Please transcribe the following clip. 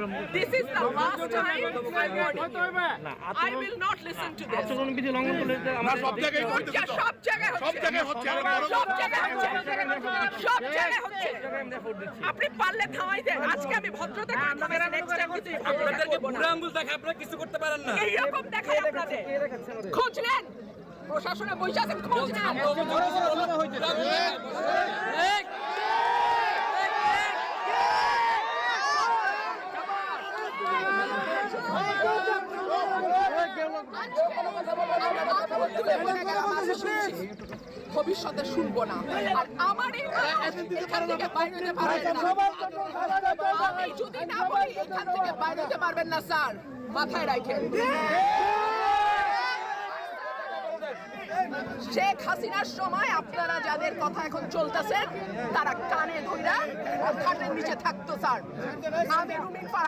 This is the last time I warn you. I will not listen to this. আচরণবিধি লঙ্ঘন করলে সব জায়গায় হচ্ছে সব জায়গায় হচ্ছে আপনি পারলে থামাই দেন। আজকে আমি ভদ্রতা করে থামাইছি, নেক্সট টাইম কিন্তু আপনাদেরকে বুড়া আঙ্গুল দেখায় আপনারা কিছু করতে পারেন না। এইরকম দেখায় আপনাদের খোঁজ নেন, প্রশাসনে বসে আছেন, খোঁজ নেন। ভবিষ্যতে শুনবো না। আর আমার এখান থেকে বাইরে হতে পারবেন না। আমি যদি না বলি এখান থেকে বাইরে হতে পারবেন না স্যার, মাথায় রাখেন। শেখ হাসিনার সময় আপনারা যাদের কথা এখন চলতেছেন তারা কানে ধইরা খাটের নিচে থাকতো স্যার। আমি রুমিন